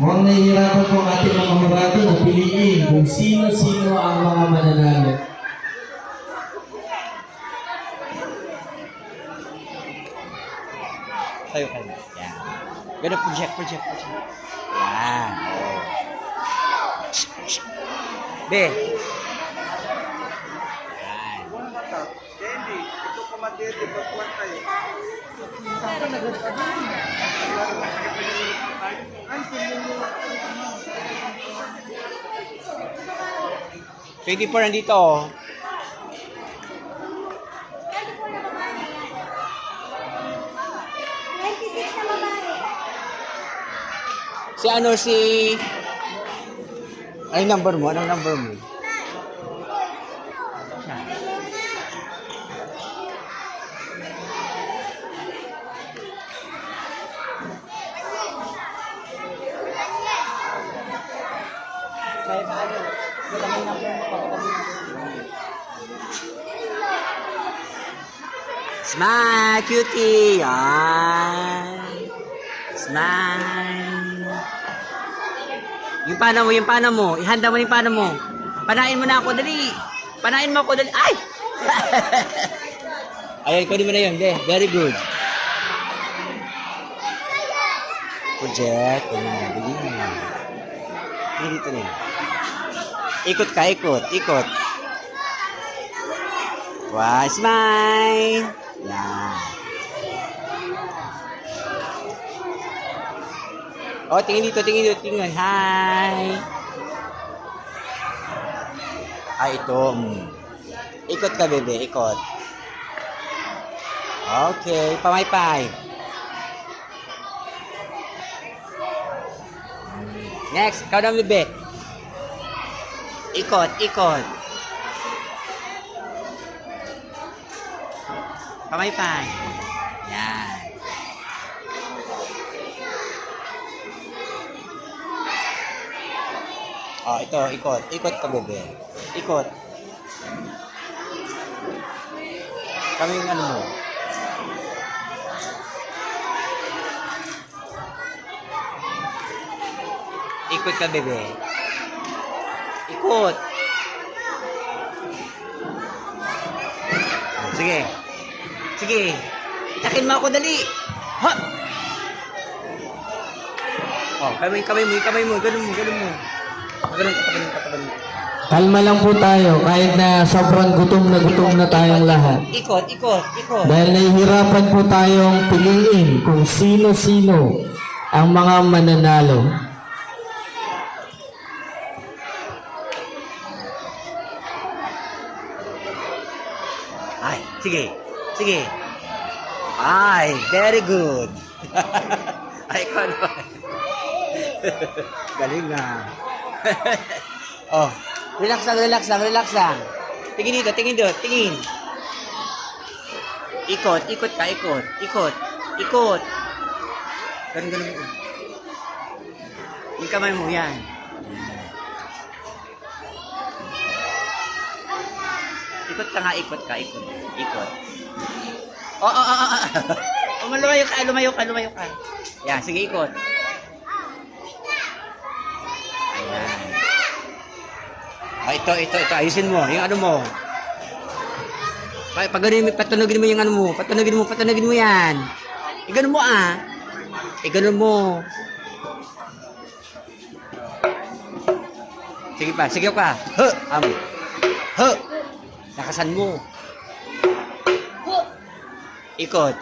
Mukhang nahihirapan po ang ating mga hurado na piliin kung sino-sino ang mga mananalo. Tayo kayo. Yan. Ganun, project. Yan. Oh. Be. Yan. Hindi, ito kumadede, pagkuhan tayo. 24 nandito oh. Si ano si... Anong number mo? Anong number mo? Smile, cutie! Yan! Smile! Yung pana mo. Ihanda mo yung pana mo. Panain mo na ako, dali! Panain mo ako, dali! Ay! Ayan, kunin mo na yun. Very good. Project. Kunin mo na. Bigyan mo na. Dito na yun. Ikot ka, ikot. Wow, smile! Yan. Oh, tingin dito. Hi! Ay, ito. Ikot ka, bebe. Ikot. Okay, pamaypay. Next, ikaw na, bebe. Ikot. Pamaypay. Yan. Oh, ito, ikot. Ikot ka, bebe. Ikot. Kami yung ano mo. Ikot ka, bebe. Ikot. Sige. Itakin mo ako, dali. Ha! Oh, kamay mo. Ganun mo. Ganun, kataban mo. Kalma lang po tayo kahit na sobrang gutom na tayong lahat. Ikot. Dahil nahihirapan po tayong piliin kung sino-sino ang mga mananalo. Ay, sige. Ay, very good. Ay, ikaw naman. Galing na. Oh, relax lang. Tingin dito. Ikot ka. Ganun mo. Yung kamay mo, yan. Ikot ka. Oh, lumayo ka. Yan, sige, ikot. Ayan. Ito. Ayusin mo. Yung ano mo. Patunogin mo yung ano mo. Patunogin mo yan. Iganon mo Iganon mo. Sige pa. Nakasan mo. Ikot.